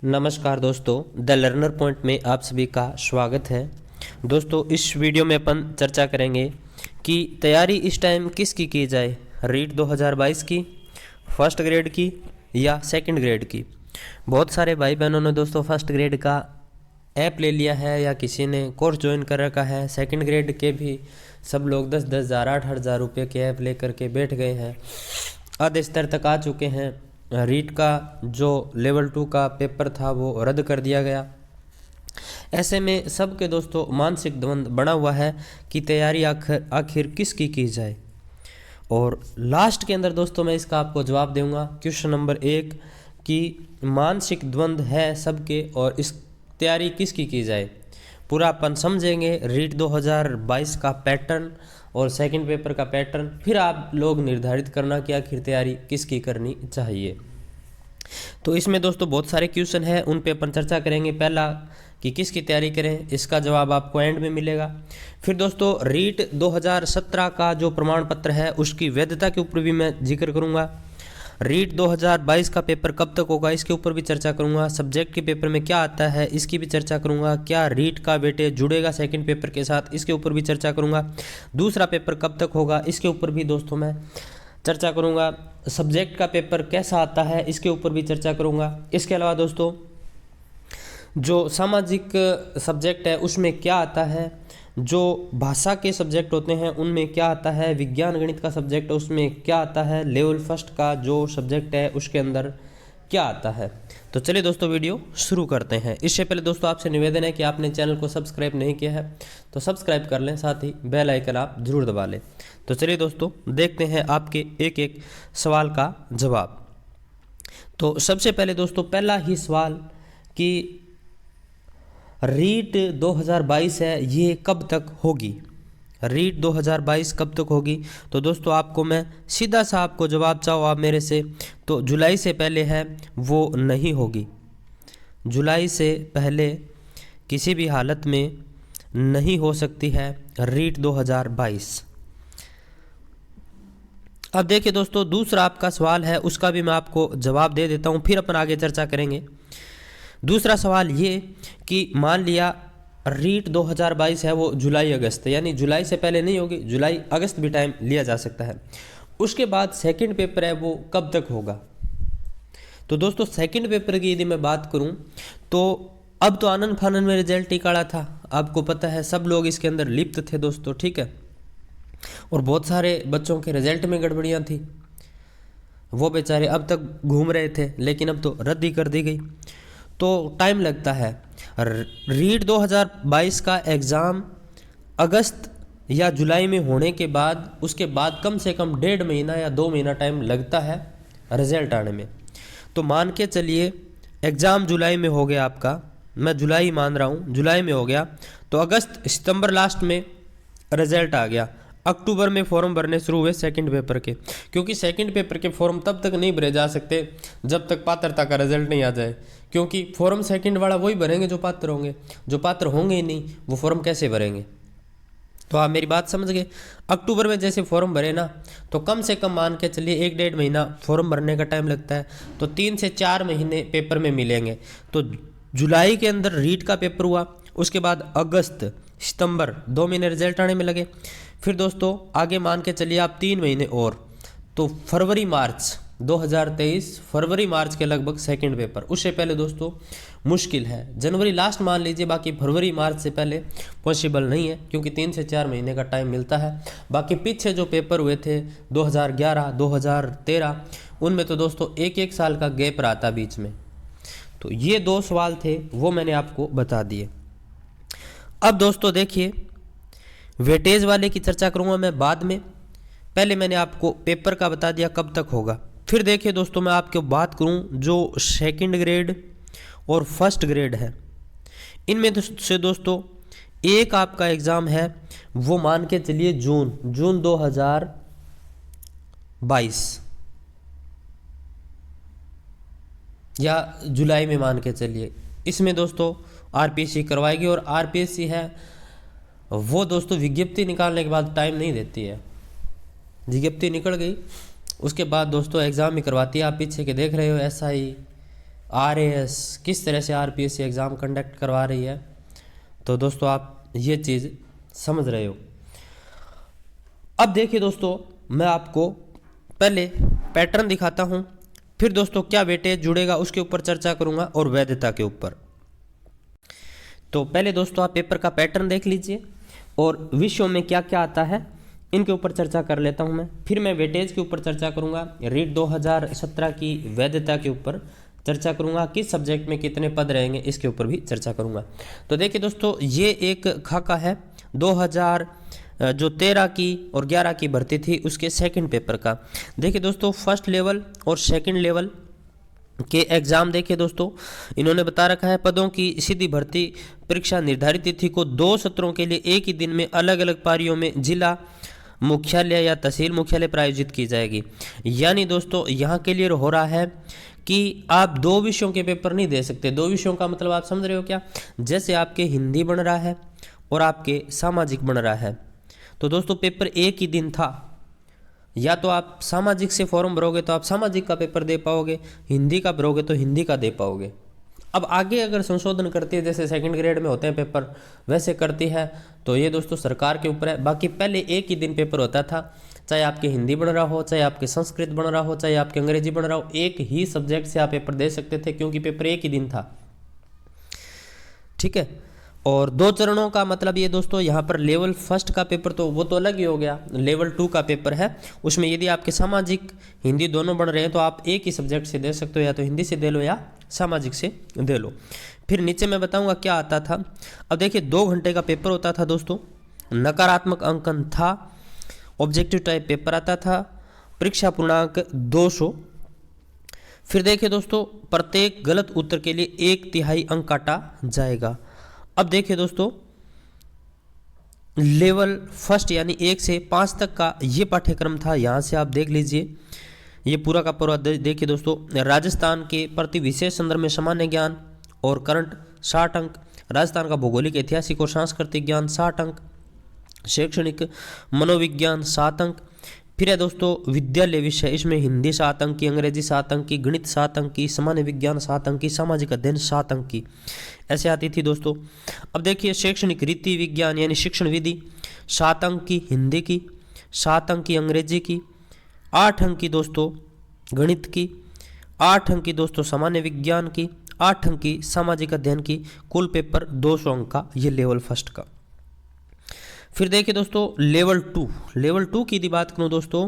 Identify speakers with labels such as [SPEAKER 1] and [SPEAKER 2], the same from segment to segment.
[SPEAKER 1] नमस्कार दोस्तों, the learner point में आप सभी का स्वागत है। दोस्तों, इस वीडियो में अपन चर्चा करेंगे कि तैयारी इस टाइम किसकी की जाए, रीट 2022 की, फर्स्ट ग्रेड की या सेकंड ग्रेड की। बहुत सारे भाई बहनों ने दोस्तों फर्स्ट ग्रेड का ऐप ले लिया है या किसी ने कोर्स ज्वाइन कर रखा है। सेकंड ग्रेड के भी सब लोग 10-10 हज़ार 8-8 हज़ार रुपये के ऐप लेकर के बैठ गए हैं, आधे स्तर तक आ चुके हैं। रीट का जो लेवल 2 का पेपर था वो रद्द कर दिया गया। ऐसे में सबके दोस्तों मानसिक द्वंद बना हुआ है कि तैयारी आखिर किसकी की जाए। और लास्ट के अंदर दोस्तों मैं इसका आपको जवाब दूंगा। क्वेश्चन नंबर 1 कि मानसिक द्वंद है सबके और इस तैयारी किसकी की जाए, पूरा अपन समझेंगे। रीट 2022 का पैटर्न और सेकंड पेपर का पैटर्न, फिर आप लोग निर्धारित करना कि आखिर तैयारी किसकी करनी चाहिए। तो इसमें दोस्तों बहुत सारे क्वेश्चन हैं, उन पे अपन चर्चा करेंगे। पहला कि किसकी तैयारी करें, इसका जवाब आपको एंड में मिलेगा। फिर दोस्तों रीट 2017 का जो प्रमाण पत्र है उसकी वैधता के ऊपर भी मैं जिक्र करूंगा। रीट 2022 का पेपर कब तक होगा इसके ऊपर भी चर्चा करूंगा। सब्जेक्ट के पेपर में क्या आता है इसकी भी चर्चा करूंगा। क्या रीट का वेटेज जुड़ेगा सेकंड पेपर के साथ, इसके ऊपर भी चर्चा करूंगा। दूसरा पेपर कब तक होगा इसके ऊपर भी दोस्तों मैं चर्चा करूंगा। सब्जेक्ट का पेपर कैसा आता है इसके ऊपर भी चर्चा करूंगा। इसके अलावा दोस्तों जो सामाजिक सब्जेक्ट है उसमें क्या आता है, जो भाषा के सब्जेक्ट होते हैं उनमें क्या आता है, विज्ञान गणित का सब्जेक्ट है उसमें क्या आता है, लेवल फर्स्ट का जो सब्जेक्ट है उसके अंदर क्या आता है। तो चलिए दोस्तों वीडियो शुरू करते हैं। इससे पहले दोस्तों आपसे निवेदन है कि आपने चैनल को सब्सक्राइब नहीं किया है तो सब्सक्राइब कर लें, साथ ही बेल आइकन आप जरूर दबा लें। तो चलिए दोस्तों देखते हैं आपके एक एक सवाल का जवाब। तो सबसे पहले दोस्तों पहला ही सवाल कि रीट 2022 है ये कब तक होगी, रीट 2022 कब तक होगी। तो दोस्तों आपको मैं सीधा सा आपको जवाब चाहो आप मेरे से, तो जुलाई से पहले है वो नहीं होगी। जुलाई से पहले किसी भी हालत में नहीं हो सकती है रीट 2022। अब देखिए दोस्तों दूसरा आपका सवाल है उसका भी मैं आपको जवाब दे देता हूँ, फिर अपन आगे चर्चा करेंगे। दूसरा सवाल ये कि मान लिया रीट 2022 है वो जुलाई अगस्त, यानी जुलाई से पहले नहीं होगी, जुलाई अगस्त भी टाइम लिया जा सकता है। उसके बाद सेकंड पेपर है वो कब तक होगा। तो दोस्तों सेकंड पेपर की यदि मैं बात करूं तो अब तो आनंद फानन में रिजल्ट निकाला था, आपको पता है सब लोग इसके अंदर लिप्त थे दोस्तों, ठीक है। और बहुत सारे बच्चों के रिजल्ट में गड़बड़ियाँ थी, वो बेचारे अब तक घूम रहे थे, लेकिन अब तो रद्द ही कर दी गई, तो टाइम लगता है। रीट 2022 का एग्ज़ाम अगस्त या जुलाई में होने के बाद उसके बाद कम से कम 1.5 महीना या 2 महीना टाइम लगता है रिजल्ट आने में। तो मान के चलिए एग्ज़ाम जुलाई में हो गया आपका, मैं जुलाई मान रहा हूँ, जुलाई में हो गया तो अगस्त सितंबर लास्ट में रिजल्ट आ गया। अक्टूबर में फॉर्म भरने शुरू हुए सेकंड पेपर के, क्योंकि सेकंड पेपर के फॉर्म तब तक नहीं भरे जा सकते जब तक पात्रता का रिजल्ट नहीं आ जाए, क्योंकि फॉर्म सेकंड वाला वही भरेंगे जो पात्र होंगे, जो पात्र होंगे ही नहीं वो फॉर्म कैसे भरेंगे। तो आप मेरी बात समझ गए। अक्टूबर में जैसे फॉर्म भरे ना तो कम से कम मान के चलिए 1-1.5 महीना फॉर्म भरने का टाइम लगता है, तो 3 से 4 महीने पेपर में मिलेंगे। तो जुलाई के अंदर रीट का पेपर हुआ, उसके बाद अगस्त सितंबर 2 महीने रिजल्ट आने में लगे। फिर दोस्तों आगे मान के चलिए आप 3 महीने और, तो फरवरी मार्च 2023 फरवरी मार्च के लगभग सेकंड पेपर। उससे पहले दोस्तों मुश्किल है, जनवरी लास्ट मान लीजिए, बाकी फरवरी मार्च से पहले पॉसिबल नहीं है, क्योंकि 3 से 4 महीने का टाइम मिलता है। बाकी पीछे जो पेपर हुए थे 2011 2013 उनमें तो दोस्तों 1-1 साल का गैप रहा था बीच में। तो ये 2 सवाल थे वो मैंने आपको बता दिए। अब दोस्तों देखिए वेटेज वाले की चर्चा करूंगा मैं बाद में, पहले मैंने आपको पेपर का बता दिया कब तक होगा। फिर देखिए दोस्तों मैं आपको बात करूं जो सेकंड ग्रेड और फर्स्ट ग्रेड है, इनमें से दोस्तों एक आपका एग्ज़ाम है वो मान के चलिए जून 2022 या जुलाई में मान के चलिए। इसमें दोस्तों आरपीएससी करवाएगी, और आरपीएससी है वो दोस्तों विज्ञप्ति निकालने के बाद टाइम नहीं देती है। विज्ञप्ति निकल गई उसके बाद दोस्तों एग्ज़ाम ही करवाती है। आप पीछे के देख रहे हो एसआई RAS किस तरह से RPSC एग्ज़ाम कंडक्ट करवा रही है। तो दोस्तों आप ये चीज़ समझ रहे हो। अब देखिए दोस्तों, मैं आपको पहले पैटर्न दिखाता हूँ, फिर दोस्तों क्या वेटेज जुड़ेगा उसके ऊपर चर्चा करूँगा और वैधता के ऊपर। तो पहले दोस्तों आप पेपर का पैटर्न देख लीजिए और विषयों में क्या क्या आता है इनके ऊपर चर्चा कर लेता हूं मैं। फिर मैं वेटेज के ऊपर चर्चा करूंगा, रीट 2017 की वैधता के ऊपर चर्चा करूंगा, किस सब्जेक्ट में कितने पद रहेंगे इसके ऊपर भी चर्चा करूंगा। तो देखिए दोस्तों, ये एक खाका है 2013 की और 11 की भर्ती थी उसके सेकंड पेपर का। देखिए दोस्तों, फर्स्ट लेवल और सेकंड लेवल के एग्जाम देखिए दोस्तों, इन्होंने बता रखा है पदों की सीधी भर्ती परीक्षा निर्धारित तिथि को 2 सत्रों के लिए एक ही दिन में अलग अलग पारियों में जिला मुख्यालय या तहसील मुख्यालय पर आयोजित की जाएगी। यानी दोस्तों यहाँ क्लियर हो रहा है कि आप 2 विषयों के पेपर नहीं दे सकते। 2 विषयों का मतलब आप समझ रहे हो क्या? जैसे आपके हिंदी बन रहा है और आपके सामाजिक बन रहा है, तो दोस्तों पेपर एक ही दिन था। या तो आप सामाजिक से फॉर्म भरोगे तो आप सामाजिक का पेपर दे पाओगे, हिंदी का भरोगे तो हिंदी का दे पाओगे। अब आगे अगर संशोधन करती है, जैसे सेकंड ग्रेड में होते हैं पेपर वैसे करती है, तो ये दोस्तों सरकार के ऊपर है। बाकी पहले एक ही दिन पेपर होता था, चाहे आपके हिंदी बन रहा हो, चाहे आपके संस्कृत बन रहा हो, चाहे आपके अंग्रेजी बन रहा हो, एक ही सब्जेक्ट से आप पेपर दे सकते थे क्योंकि पेपर एक ही दिन था। ठीक है। और 2 चरणों का मतलब ये दोस्तों, यहाँ पर लेवल फर्स्ट का पेपर तो वो तो अलग ही हो गया, लेवल 2 का पेपर है, उसमें यदि आपके सामाजिक हिंदी दोनों बन रहे हैं तो आप एक ही सब्जेक्ट से दे सकते हो, या तो हिंदी से दे लो या सामाजिक से दे लो। फिर नीचे मैं बताऊंगा क्या आता था। अब देखिए 2 घंटे का पेपर होता था दोस्तों, नकारात्मक अंकन था, ऑब्जेक्टिव टाइप पेपर आता था, परीक्षा पूर्णांक 200। फिर देखिए दोस्तों, प्रत्येक गलत उत्तर के लिए 1/3 अंक काटा जाएगा। अब देखिए दोस्तों, लेवल फर्स्ट यानी 1 से 5 तक का ये पाठ्यक्रम था। यहाँ से आप देख लीजिए, ये पूरा का पूरा देखिए दोस्तों, राजस्थान के प्रति विशेष संदर्भ में सामान्य ज्ञान और करंट 60 अंक, राजस्थान का भौगोलिक ऐतिहासिक और सांस्कृतिक ज्ञान 60 अंक, शैक्षणिक मनोविज्ञान 7 अंक। फिर है दोस्तों विद्यालय विषय, इसमें हिंदी 7 अंक की, अंग्रेजी 7 अंक की, गणित 7 अंक की, सामान्य विज्ञान 7 अंक की, सामाजिक अध्ययन 7 अंक की, ऐसे आती थी दोस्तों। अब देखिए शैक्षणिक रीति विज्ञान यानी शिक्षण विधि 7 अंक की, हिंदी की 7 अंक की, अंग्रेजी की 8 अंक की दोस्तों, गणित की 8 अंक की दोस्तों, सामान्य विज्ञान की 8 अंक की, सामाजिक अध्ययन की। कुल पेपर 200 अंक का, ये लेवल फर्स्ट का। फिर देखिए दोस्तों लेवल 2 की यदि बात करूँ दोस्तों,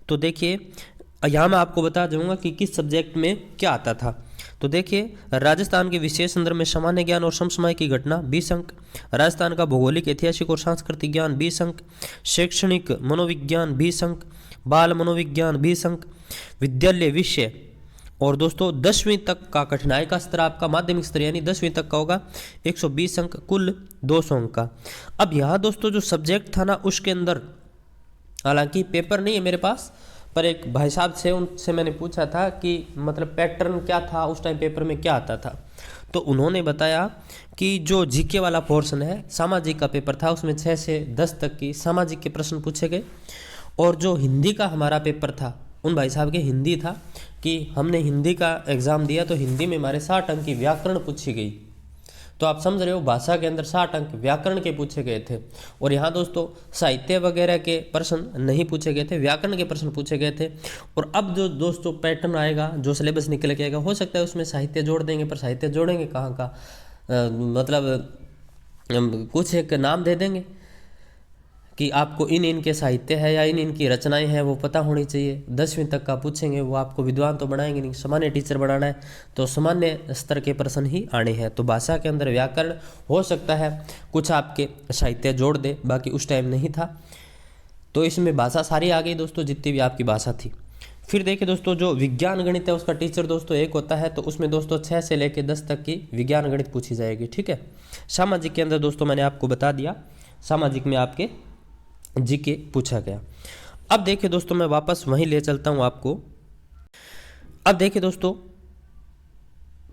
[SPEAKER 1] तो देखिए यहाँ मैं आपको बता दूंगा कि किस सब्जेक्ट में क्या आता था। तो देखिए राजस्थान के विशेष संदर्भ में सामान्य ज्ञान और समसामयिक की घटना 20 अंक, राजस्थान का भौगोलिक ऐतिहासिक और सांस्कृतिक ज्ञान 20 अंक, शैक्षणिक मनोविज्ञान 20 अंक, बाल मनोविज्ञान 20 अंक, विद्यालय विषय और दोस्तों 10वीं तक का कठिनाई का स्तर आपका माध्यमिक स्तर यानी 10वीं तक का होगा 120 अंक, कुल 200 अंक का। अब यहाँ दोस्तों जो सब्जेक्ट था ना उसके अंदर, हालांकि पेपर नहीं है मेरे पास, पर एक भाई साहब से उनसे मैंने पूछा था कि मतलब पैटर्न क्या था उस टाइम पेपर में क्या आता था। तो उन्होंने बताया कि जो जीके वाला पोर्शन है, सामाजिक का पेपर था, उसमें 6 से 10 तक की सामाजिक के प्रश्न पूछे गए। और जो हिंदी का हमारा पेपर था, उन भाई साहब के हिंदी था कि हमने हिंदी का एग्ज़ाम दिया तो हिंदी में हमारे 60 अंक की व्याकरण पूछी गई। तो आप समझ रहे हो, भाषा के अंदर 60 अंक व्याकरण के पूछे गए थे। और यहाँ दोस्तों साहित्य वगैरह के प्रश्न नहीं पूछे गए थे, व्याकरण के प्रश्न पूछे गए थे। और अब जो दोस्तों पैटर्न आएगा, जो सिलेबस निकल के आएगा, हो सकता है उसमें साहित्य जोड़ देंगे, पर साहित्य जोड़ेंगे कहाँ का, मतलब कुछ एक नाम दे देंगे कि आपको इन इनके साहित्य है या इन इनकी रचनाएं हैं वो पता होनी चाहिए। 10वीं तक का पूछेंगे, वो आपको विद्वान तो बनाएंगे नहीं, सामान्य टीचर बनाना है तो सामान्य स्तर के प्रश्न ही आने हैं। तो भाषा के अंदर व्याकरण हो सकता है कुछ आपके साहित्य जोड़ दे, बाकी उस टाइम नहीं था। तो इसमें भाषा सारी आ गई दोस्तों, जितनी भी आपकी भाषा थी। फिर देखिए दोस्तों जो विज्ञान गणित है उसका टीचर दोस्तों एक होता है, तो उसमें दोस्तों 6 से लेकर 10 तक की विज्ञान गणित पूछी जाएगी। ठीक है। सामाजिक के अंदर दोस्तों मैंने आपको बता दिया, सामाजिक में आपके जीके पूछा गया। अब देखिए दोस्तों मैं वापस वहीं ले चलता हूं आपको। अब देखिए दोस्तों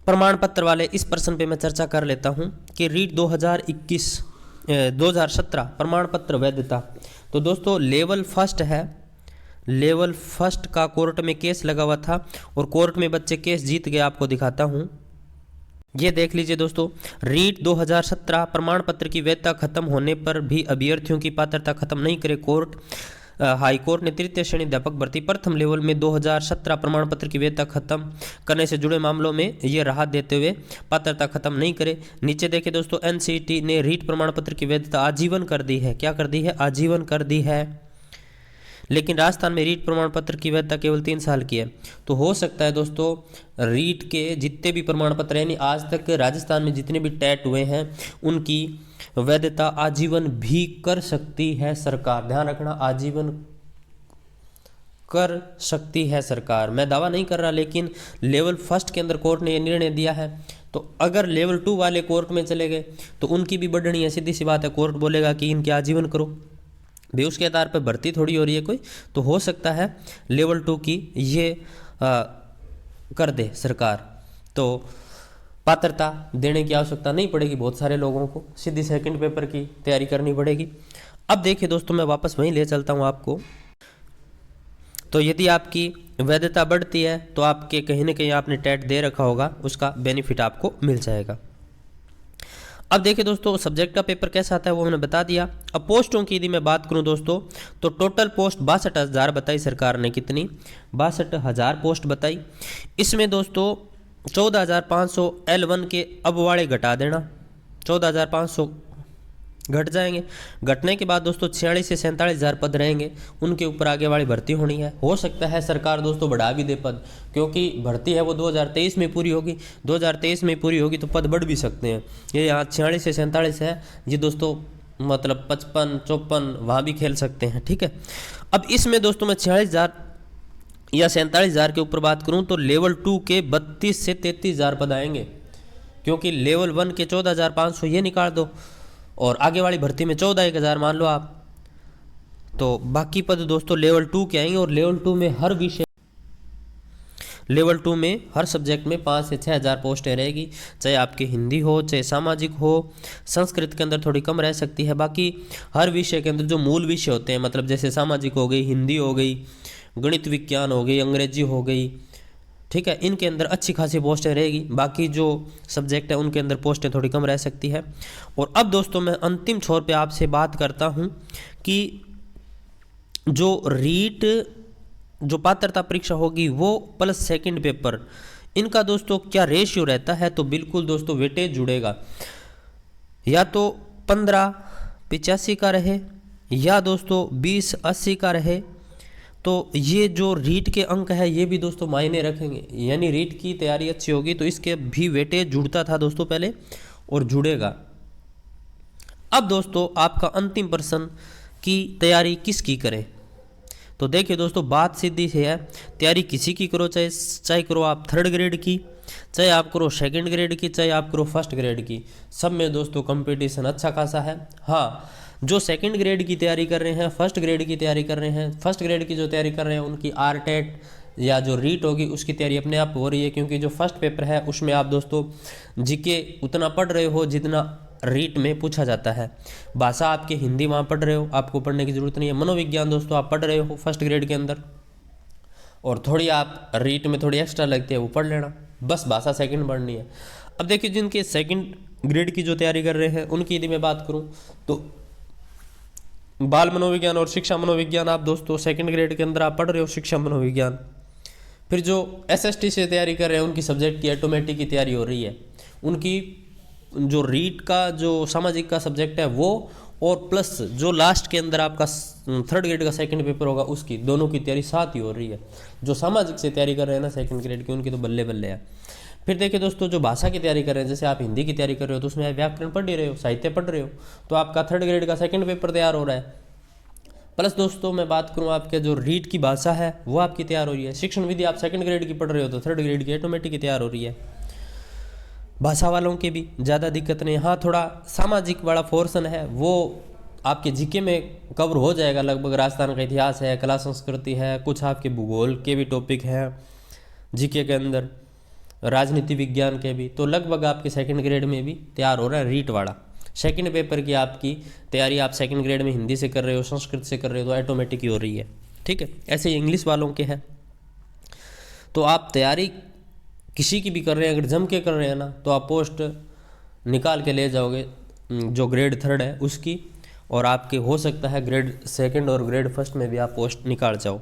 [SPEAKER 1] प्रमाण पत्र वाले इस प्रश्न पे मैं चर्चा कर लेता हूं कि रीट 2017 प्रमाण पत्र वैधता। तो दोस्तों लेवल फर्स्ट है लेवल फर्स्ट का कोर्ट में केस लगा हुआ था और कोर्ट में बच्चे केस जीत गए, आपको दिखाता हूँ। ये देख लीजिए दोस्तों, रीट 2017 प्रमाण पत्र की वैधता खत्म होने पर भी अभ्यर्थियों की पात्रता खत्म नहीं करे कोर्ट। हाई कोर्ट ने तृतीय श्रेणी अध्यापक भर्ती प्रथम लेवल में 2017 प्रमाण पत्र की वैधता खत्म करने से जुड़े मामलों में ये राहत देते हुए पात्रता खत्म नहीं करे। नीचे देखिए दोस्तों, एनसीईटी ने रीट प्रमाण पत्र की वैधता आजीवन कर दी है। क्या कर दी है? आजीवन कर दी है। लेकिन राजस्थान में रीट प्रमाण पत्र की वैधता केवल 3 साल की है। तो हो सकता है दोस्तों, रीट के जितने भी प्रमाण पत्र यानी आज तक राजस्थान में जितने भी टेट हुए हैं उनकी वैधता आजीवन भी कर सकती है सरकार। ध्यान रखना, आजीवन कर सकती है सरकार। मैं दावा नहीं कर रहा, लेकिन लेवल फर्स्ट के अंदर कोर्ट ने यह निर्णय दिया है। तो अगर लेवल 2 वाले कोर्ट में चले गए तो उनकी भी बढ़नी है। सीधी सी बात है, कोर्ट बोलेगा कि इनके आजीवन करो भी, उसके आधार पर भर्ती थोड़ी हो रही है कोई। तो हो सकता है लेवल 2 की ये कर दे सरकार, तो पात्रता देने की आवश्यकता नहीं पड़ेगी। बहुत सारे लोगों को सीधी सेकंड पेपर की तैयारी करनी पड़ेगी। अब देखिए दोस्तों, मैं वापस वहीं ले चलता हूँ आपको। तो यदि आपकी वैधता बढ़ती है तो आपके कहीं ना कहीं आपने टेट दे रखा होगा, उसका बेनिफिट आपको मिल जाएगा। अब देखिए दोस्तों, सब्जेक्ट का पेपर कैसा आता है वो मैंने बता दिया। अब पोस्टों की यदि मैं बात करूं दोस्तों, तो टोटल पोस्ट 62,000 बताई सरकार ने। कितनी? 62,000 पोस्ट बताई। इसमें दोस्तों 14,500 L1 के अब वाले घटा देना, 14,500 घट जाएंगे। घटने के बाद दोस्तों 46 से 47,000 पद रहेंगे, उनके ऊपर आगे वाली भर्ती होनी है। हो सकता है सरकार दोस्तों बढ़ा भी दे पद, क्योंकि भर्ती है वो 2023 में पूरी होगी। 2023 में पूरी होगी तो पद बढ़ भी सकते हैं। ये यहाँ 46 से 47 है, ये दोस्तों मतलब 55, 54 वहाँ भी खेल सकते हैं। ठीक है, अब इसमें दोस्तों मैं 46,000 या 47,000 के ऊपर बात करूँ तो लेवल 2 के 32 से 33,000 पद आएंगे, क्योंकि लेवल 1 के 14,500 ये निकाल दो और आगे वाली भर्ती में 14,000 मान लो आप, तो बाकी पद दोस्तों लेवल 2 के आएंगे। और लेवल 2 में हर विषय, लेवल 2 में हर सब्जेक्ट में 5 से 6,000 पोस्टें रहेगी, चाहे आपकी हिंदी हो, चाहे सामाजिक हो। संस्कृत के अंदर थोड़ी कम रह सकती है। बाकी हर विषय के अंदर जो मूल विषय होते हैं, मतलब जैसे सामाजिक हो गई, हिंदी हो गई, गणित विज्ञान हो गई, अंग्रेजी हो गई, ठीक है, इनके अंदर अच्छी खासी पोस्टें रहेगी। बाकी जो सब्जेक्ट है उनके अंदर पोस्टें थोड़ी कम रह सकती है। और अब दोस्तों मैं अंतिम छोर पे आपसे बात करता हूं कि जो रीट जो पात्रता परीक्षा होगी वो प्लस सेकंड पेपर, इनका दोस्तों क्या रेशियो रहता है? तो बिल्कुल दोस्तों वेटेज जुड़ेगा, या तो 15-85 का रहे या दोस्तों 20-80 का रहे। तो ये जो रीट के अंक है ये भी दोस्तों मायने रखेंगे। यानी रीट की तैयारी अच्छी होगी तो इसके भी वेटेज जुड़ता था दोस्तों पहले, और जुड़ेगा। अब दोस्तों आपका अंतिम प्रश्न की तैयारी किसकी करें? तो देखिए दोस्तों, बात सीधी से है, तैयारी किसी की करो, चाहे करो आप 3rd ग्रेड की, चाहे आप करो 2nd ग्रेड की, चाहे आप करो 1st ग्रेड की, सब में दोस्तों कंपटीशन अच्छा खासा है। हाँ, जो 2nd ग्रेड की तैयारी कर रहे हैं, 1st ग्रेड की तैयारी कर रहे हैं, 1st ग्रेड की जो तैयारी कर रहे हैं उनकी आरटेट या जो रीट होगी उसकी तैयारी अपने आप हो रही है, क्योंकि जो फर्स्ट पेपर है उसमें आप दोस्तों जीके उतना पढ़ रहे हो जितना रीट में पूछा जाता है। भाषा आपकी हिंदी वहाँ पढ़ रहे हो, आपको पढ़ने की ज़रूरत नहीं है। मनोविज्ञान दोस्तों आप पढ़ रहे हो 1st ग्रेड के अंदर, और थोड़ी आप रीट में थोड़ी एक्स्ट्रा लगती है वो पढ़ लेना, बस भाषा 2nd पढ़नी है। अब देखिए, जिनके 2nd ग्रेड की जो तैयारी कर रहे हैं उनकी यदि मैं बात करूँ तो बाल मनोविज्ञान और शिक्षा मनोविज्ञान आप दोस्तों 2nd ग्रेड के अंदर आप पढ़ रहे हो शिक्षा मनोविज्ञान। फिर जो SST से तैयारी कर रहे हैं उनकी सब्जेक्ट की ऑटोमेटिक की तैयारी हो रही है, उनकी जो रीट का जो सामाजिक का सब्जेक्ट है वो, और प्लस जो लास्ट के अंदर आपका 3rd ग्रेड का 2nd पेपर होगा उसकी, दोनों की तैयारी साथ ही हो रही है। जो सामाजिक से तैयारी कर रहे हैं ना 2nd ग्रेड की, उनकी तो बल्ले बल्ले है। फिर देखिए दोस्तों, जो भाषा की तैयारी कर रहे हैं, जैसे आप हिंदी की तैयारी कर रहे हो तो उसमें आप व्याकरण पढ़ ही रहे हो, साहित्य पढ़ रहे हो, तो आपका 3rd ग्रेड का 2nd पेपर तैयार हो रहा है। प्लस दोस्तों मैं बात करूँ आपके जो रीट की भाषा है वो आपकी तैयार हो रही है। शिक्षण विधि आप 2nd ग्रेड की पढ़ रहे हो तो 3rd ग्रेड की ऑटोमेटिक की तैयार हो रही है। भाषा वालों के भी ज़्यादा दिक्कत नहीं। हाँ, थोड़ा सामाजिक वाला पोर्शन है वो आपके जीके में कवर हो जाएगा लगभग। राजस्थान का इतिहास है, कला संस्कृति है, कुछ आपके भूगोल के भी टॉपिक हैं जीके के अंदर, राजनीति विज्ञान के भी, तो लगभग आपके 2nd ग्रेड में भी तैयार हो रहा है रीट वाला। 2nd पेपर की आपकी तैयारी आप 2nd ग्रेड में हिंदी से कर रहे हो, संस्कृत से कर रहे हो तो ऑटोमेटिक ही हो रही है। ठीक है। ऐसे ही इंग्लिश वालों के हैं। तो आप तैयारी किसी की भी कर रहे हैं, अगर जम के कर रहे हैं ना, तो आप पोस्ट निकाल के ले जाओगे जो ग्रेड 3 है उसकी, और आपके हो सकता है ग्रेड 2 और ग्रेड 1 में भी आप पोस्ट निकाल जाओ।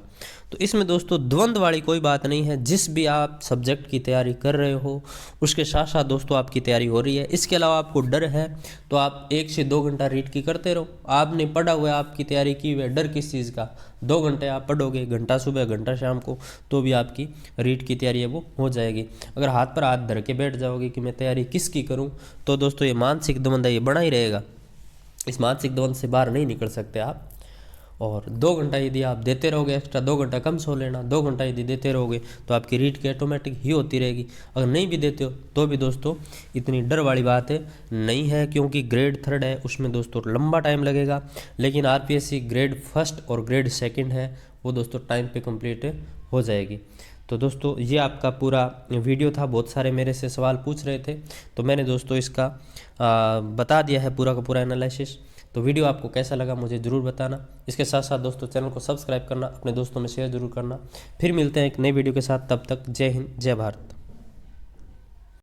[SPEAKER 1] तो इसमें दोस्तों द्वंद्व वाली कोई बात नहीं है। जिस भी आप सब्जेक्ट की तैयारी कर रहे हो उसके साथ साथ दोस्तों आपकी तैयारी हो रही है। इसके अलावा आपको डर है तो आप 1 से 2 घंटा रीड की करते रहो। आपने पढ़ा हुआ है, आपकी तैयारी की हुई है, डर किस चीज़ का। 2 घंटे आप पढ़ोगे, घंटा सुबह घंटा शाम को, तो भी आपकी रीड की तैयारी है वो हो जाएगी। अगर हाथ पर हाथ धर के बैठ जाओगे कि मैं तैयारी किसकी करूँ, तो दोस्तों ये मानसिक द्वंद्व ये बना ही रहेगा। इस मानसिक द्वंद्व से बाहर नहीं निकल सकते आप। और 2 घंटा यदि आप देते रहोगे, एक्स्ट्रा 2 घंटा कम सो लेना, 2 घंटा यदि देते रहोगे तो आपकी रीड की ऑटोमेटिक ही होती रहेगी। अगर नहीं भी देते हो तो भी दोस्तों इतनी डर वाली बात है नहीं है, क्योंकि ग्रेड 3 है उसमें दोस्तों लंबा टाइम लगेगा। लेकिन आरपीएससी ग्रेड 1 और ग्रेड 2 है वो दोस्तों टाइम पे कंप्लीट हो जाएगी। तो दोस्तों ये आपका पूरा वीडियो था। बहुत सारे मेरे से सवाल पूछ रहे थे, तो मैंने दोस्तों इसका बता दिया है पूरा का पूरा एनालिसिस। तो वीडियो आपको कैसा लगा मुझे ज़रूर बताना। इसके साथ साथ दोस्तों चैनल को सब्सक्राइब करना, अपने दोस्तों में शेयर जरूर करना। फिर मिलते हैं एक नई वीडियो के साथ, तब तक जय हिंद जय भारत।